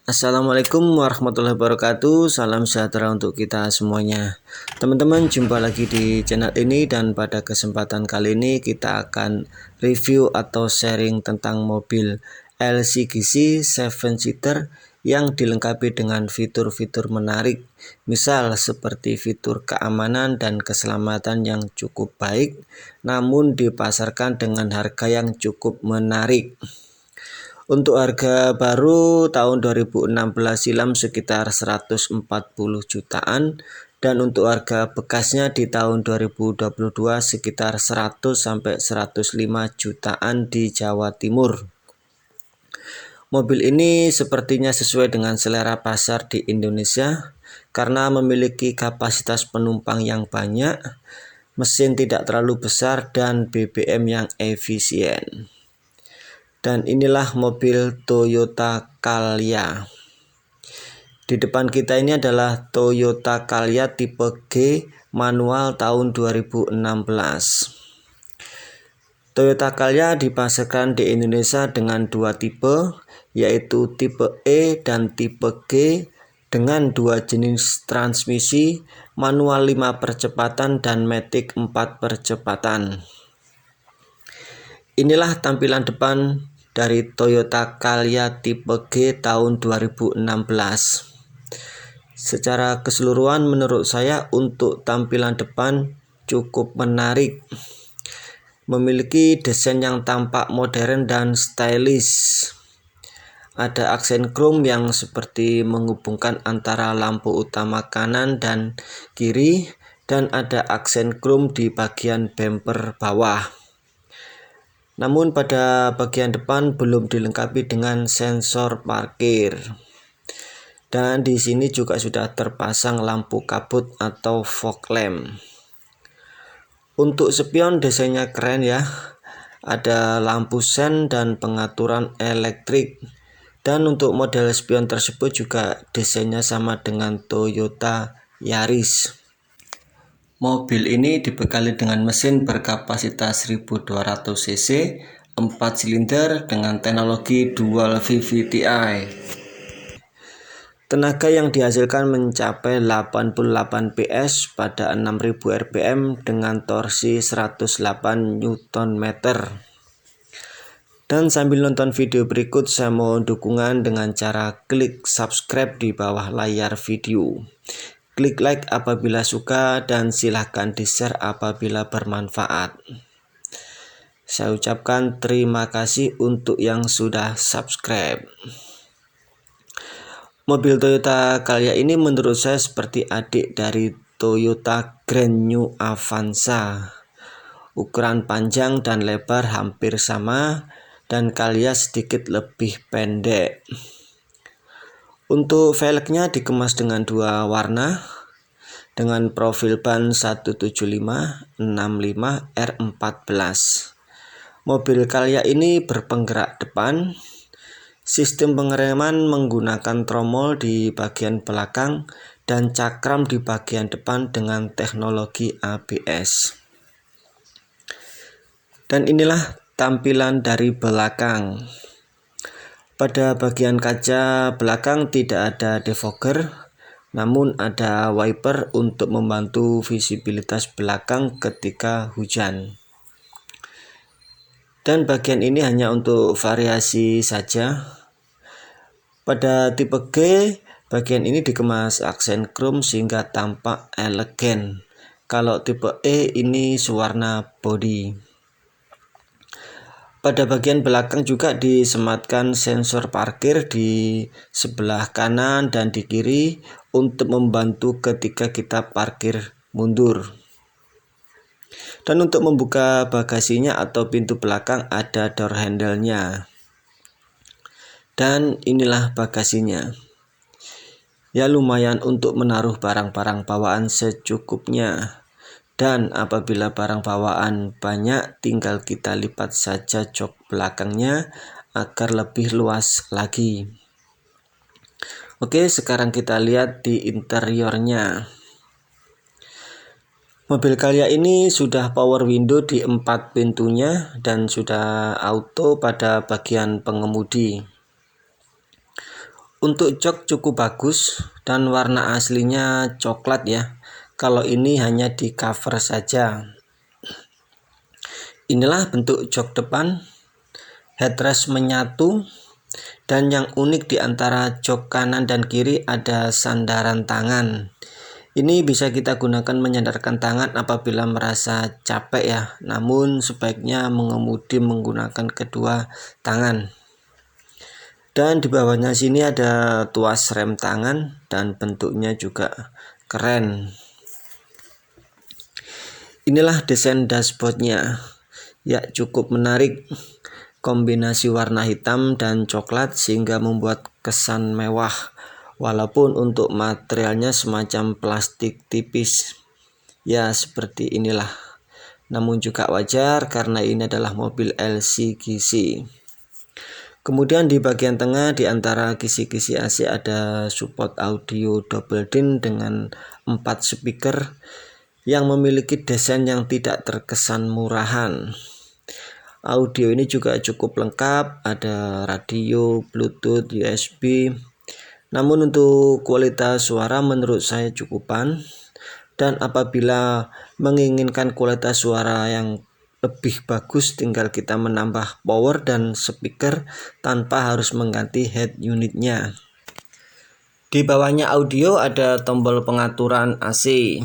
Assalamualaikum warahmatullahi wabarakatuh. Salam sejahtera untuk kita semuanya. Teman-teman, jumpa lagi di channel ini dan pada kesempatan kali ini kita akan review atau sharing tentang mobil LCGC 7-seater yang dilengkapi dengan fitur-fitur menarik. Misal seperti fitur keamanan dan keselamatan yang cukup baik, namun dipasarkan dengan harga yang cukup menarik. Untuk harga baru tahun 2016 silam sekitar 140 jutaan dan untuk harga bekasnya di tahun 2022 sekitar 100 sampai 105 jutaan di Jawa Timur. Mobil ini sepertinya sesuai dengan selera pasar di Indonesia karena memiliki kapasitas penumpang yang banyak, mesin tidak terlalu besar dan BBM yang efisien. Dan inilah mobil Toyota Calya. Di depan kita ini adalah Toyota Calya tipe G manual tahun 2016. Toyota Calya dipasarkan di Indonesia dengan dua tipe, yaitu tipe E dan tipe G dengan dua jenis transmisi, manual 5 percepatan dan matic 4 percepatan. Inilah tampilan depan dari Toyota Calya tipe G tahun 2016. Secara keseluruhan menurut saya untuk tampilan depan cukup menarik. Memiliki desain yang tampak modern dan stylish. Ada aksen chrome yang seperti menghubungkan antara lampu utama kanan dan kiri dan ada aksen chrome di bagian bumper bawah. Namun pada bagian depan belum dilengkapi dengan sensor parkir. Dan di sini juga sudah terpasang lampu kabut atau fog lamp. Untuk spion desainnya keren ya. Ada lampu sen dan pengaturan elektrik. Dan untuk model spion tersebut juga desainnya sama dengan Toyota Yaris. Mobil ini dibekali dengan mesin berkapasitas 1200 cc, 4 silinder dengan teknologi dual VVT-i. Tenaga yang dihasilkan mencapai 88 PS pada 6000 rpm dengan torsi 108 Nm. Dan sambil nonton video berikut, saya mohon dukungan dengan cara klik subscribe di bawah layar video. Klik like apabila suka dan silahkan di-share apabila bermanfaat. Saya ucapkan terima kasih untuk yang sudah subscribe. Mobil Toyota Calya ini menurut saya seperti adik dari Toyota Grand New Avanza. Ukuran panjang dan lebar hampir sama dan Calya sedikit lebih pendek. Untuk velgnya dikemas dengan dua warna dengan profil ban 175 65 R14. Mobil Calya ini berpenggerak depan. Sistem pengereman menggunakan tromol di bagian belakang dan cakram di bagian depan dengan teknologi ABS. Dan inilah tampilan dari belakang. Pada bagian kaca belakang tidak ada defogger, namun ada wiper untuk membantu visibilitas belakang ketika hujan. Dan bagian ini hanya untuk variasi saja. Pada tipe G, bagian ini dikemas aksen chrome sehingga tampak elegan. Kalau tipe E ini sewarna body. Pada bagian belakang juga disematkan sensor parkir di sebelah kanan dan di kiri untuk membantu ketika kita parkir mundur. Dan untuk membuka bagasinya atau pintu belakang ada door handle-nya. Dan inilah bagasinya. Ya lumayan untuk menaruh barang-barang bawaan secukupnya. Dan apabila barang bawaan banyak, tinggal kita lipat saja jok belakangnya agar lebih luas lagi. Oke, sekarang kita lihat di interiornya. Mobil Calya ini sudah power window di 4 pintunya dan sudah auto pada bagian pengemudi. Untuk jok cukup bagus dan warna aslinya coklat ya. Kalau ini hanya di cover saja. Inilah bentuk jok depan, headrest menyatu, dan yang unik di antara jok kanan dan kiri ada sandaran tangan. Ini bisa kita gunakan menyandarkan tangan apabila merasa capek ya, namun sebaiknya mengemudi menggunakan kedua tangan. Dan di bawahnya sini ada tuas rem tangan dan bentuknya juga keren. Inilah desain dashboardnya, ya cukup menarik. Kombinasi warna hitam dan coklat sehingga membuat kesan mewah, walaupun untuk materialnya semacam plastik tipis. Ya seperti inilah. Namun juga wajar karena ini adalah mobil LCGC. Kemudian di bagian tengah di antara kisi-kisi AC ada support audio double din dengan 4 speaker yang memiliki desain yang tidak terkesan murahan. Audio ini juga cukup lengkap, ada radio, Bluetooth, USB. Namun untuk kualitas suara menurut saya cukupan. Dan apabila menginginkan kualitas suara yang lebih bagus, tinggal kita menambah power dan speaker tanpa harus mengganti head unitnya. Di bawahnya audio ada tombol pengaturan AC.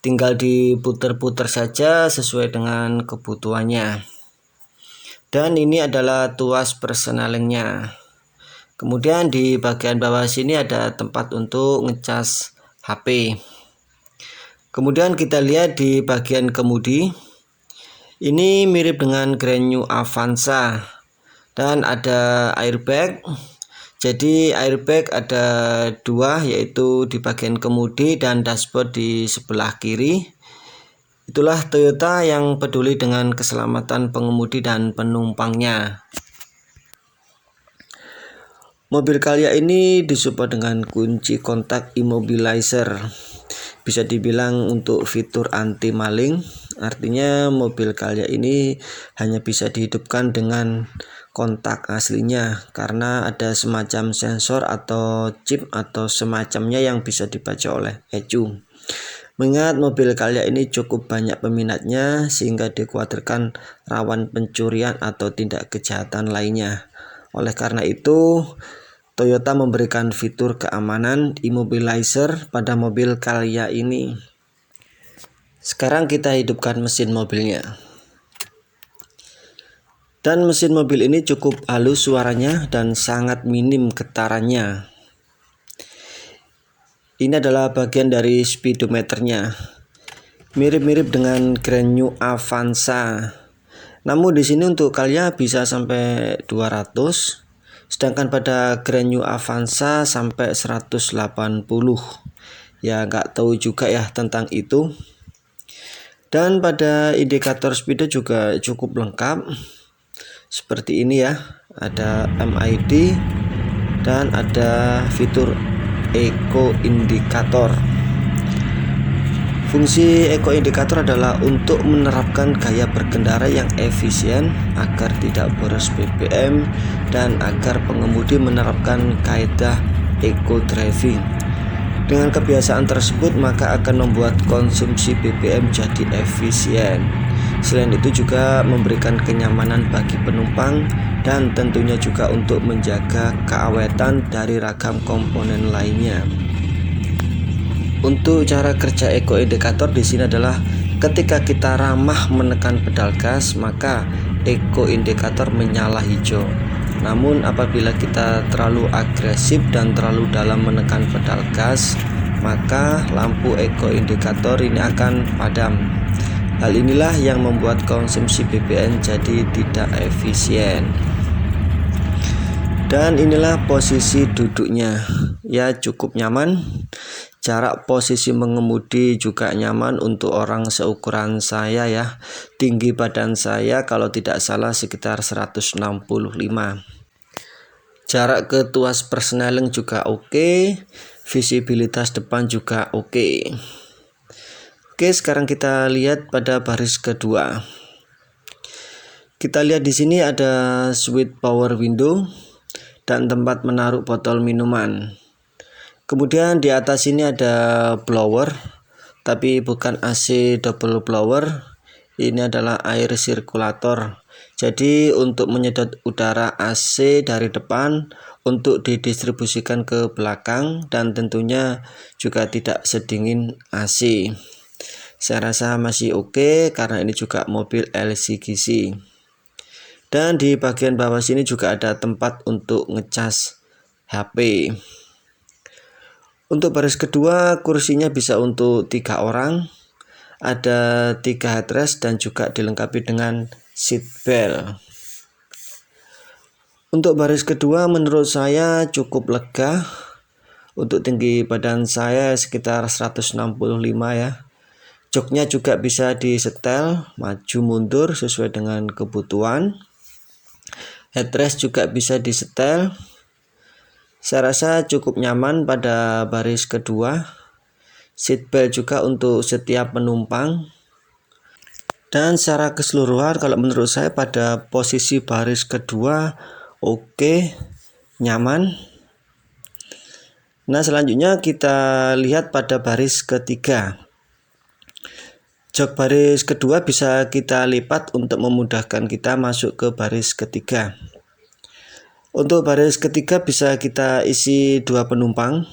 Tinggal diputer-puter saja sesuai dengan kebutuhannya. Dan ini adalah tuas persenalingnya. Kemudian di bagian bawah sini ada tempat untuk ngecas HP. Kemudian kita lihat di bagian kemudi. Ini mirip dengan Grand New Avanza dan ada airbag. Jadi airbag ada 2, yaitu di bagian kemudi dan dashboard di sebelah kiri. Itulah Toyota yang peduli dengan keselamatan pengemudi dan penumpangnya. Mobil Calya ini disupport dengan kunci kontak immobilizer. Bisa dibilang untuk fitur anti maling. Artinya mobil Calya ini hanya bisa dihidupkan dengan kontak aslinya karena ada semacam sensor atau chip atau semacamnya yang bisa dibaca oleh ECU. Mengingat mobil Calya ini cukup banyak peminatnya sehingga dikhawatirkan rawan pencurian atau tindak kejahatan lainnya. Oleh karena itu, Toyota memberikan fitur keamanan immobilizer pada mobil Calya ini. Sekarang kita hidupkan mesin mobilnya. Dan mesin mobil ini cukup halus suaranya dan sangat minim getarannya. Ini adalah bagian dari speedometernya. Mirip-mirip dengan Grand New Avanza. Namun di sini untuk Calya bisa sampai 200, sedangkan pada Grand New Avanza sampai 180. Ya nggak tahu juga ya tentang itu. Dan pada indikator speedo juga cukup lengkap. Seperti ini ya. Ada MID dan ada fitur Eco Indicator. Fungsi Eco Indicator adalah untuk menerapkan gaya berkendara yang efisien agar tidak boros BBM dan agar pengemudi menerapkan kaidah eco driving. Dengan kebiasaan tersebut maka akan membuat konsumsi BBM jadi efisien. Selain itu juga memberikan kenyamanan bagi penumpang dan tentunya juga untuk menjaga keawetan dari ragam komponen lainnya. Untuk cara kerja eco indikator di sini adalah ketika kita ramah menekan pedal gas maka eco indikator menyala hijau. Namun apabila kita terlalu agresif dan terlalu dalam menekan pedal gas maka lampu eco indikator ini akan padam. Hal inilah yang membuat konsumsi BBM jadi tidak efisien. Dan inilah posisi duduknya, ya cukup nyaman. Jarak posisi mengemudi juga nyaman untuk orang seukuran saya ya. Tinggi badan saya kalau tidak salah sekitar 165. Jarak ke tuas persneling juga oke. Visibilitas depan juga oke. Oke, sekarang kita lihat pada baris kedua. Kita lihat di sini ada switch power window. dan tempat menaruh botol minuman. Kemudian di atas ini ada blower, tapi bukan AC double blower. Ini adalah air sirkulator. Jadi untuk menyedot udara AC dari depan untuk didistribusikan ke belakang, dan tentunya juga tidak sedingin AC. Saya rasa masih oke karena ini juga mobil LCGC. Dan di bagian bawah sini juga ada tempat untuk ngecas HP. Untuk baris kedua, kursinya bisa untuk 3 orang. Ada 3 headrest dan juga dilengkapi dengan seat belt. Untuk baris kedua menurut saya cukup lega. Untuk tinggi badan saya sekitar 165 ya. Joknya juga bisa disetel maju mundur sesuai dengan kebutuhan. Headrest juga bisa disetel. Saya rasa cukup nyaman pada baris kedua. Seatbelt juga untuk setiap penumpang. Dan secara keseluruhan kalau menurut saya pada posisi baris kedua oke, nyaman. Nah, selanjutnya kita lihat pada baris ketiga. Jok baris kedua bisa kita lipat untuk memudahkan kita masuk ke baris ketiga. Untuk baris ketiga bisa kita isi 2 penumpang.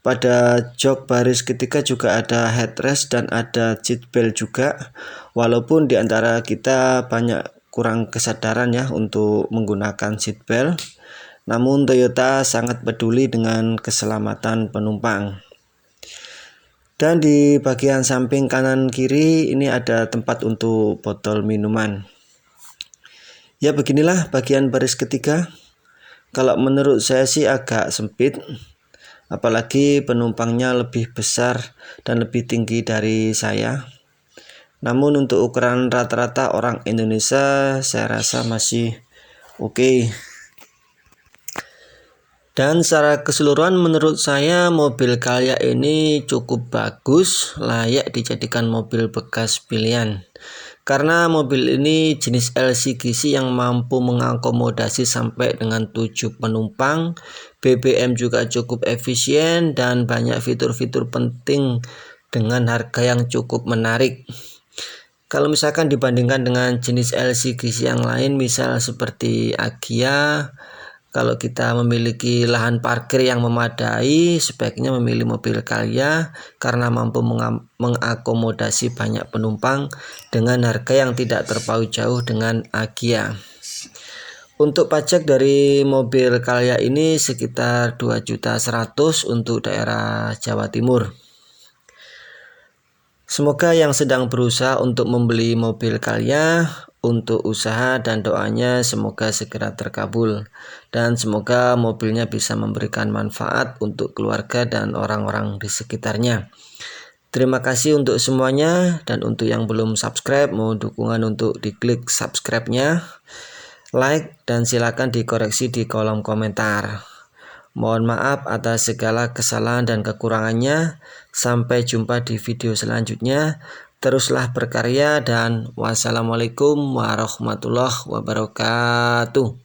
Pada jok baris ketiga juga ada headrest dan ada seat belt juga. Walaupun di antara kita banyak kurang kesadaran ya untuk menggunakan seat belt. Namun Toyota sangat peduli dengan keselamatan penumpang. Dan di bagian samping kanan kiri ini ada tempat untuk botol minuman. Ya, beginilah bagian baris ketiga. Kalau menurut saya sih agak sempit, apalagi penumpangnya lebih besar dan lebih tinggi dari saya. Namun untuk ukuran rata-rata orang Indonesia saya rasa masih oke. Dan secara keseluruhan menurut saya mobil Calya ini cukup bagus, layak dijadikan mobil bekas pilihan. Karena mobil ini jenis LCGC yang mampu mengakomodasi sampai dengan 7 penumpang, BBM juga cukup efisien dan banyak fitur-fitur penting dengan harga yang cukup menarik. Kalau misalkan dibandingkan dengan jenis LCGC yang lain, misal seperti Agya, kalau kita memiliki lahan parkir yang memadai, sebaiknya memilih mobil Calya karena mampu mengakomodasi banyak penumpang dengan harga yang tidak terpaut jauh dengan Agya. Untuk pajak dari mobil Calya ini sekitar 2.100.000 untuk daerah Jawa Timur. Semoga yang sedang berusaha untuk membeli mobil Calya untuk usaha dan doanya semoga segera terkabul, dan semoga mobilnya bisa memberikan manfaat untuk keluarga dan orang-orang di sekitarnya. Terima kasih untuk semuanya, dan untuk yang belum subscribe mohon dukungan untuk diklik subscribe-nya, like, dan silakan dikoreksi di kolom komentar. Mohon maaf atas segala kesalahan dan kekurangannya. Sampai jumpa di video selanjutnya. Teruslah berkarya dan wassalamualaikum warahmatullahi wabarakatuh.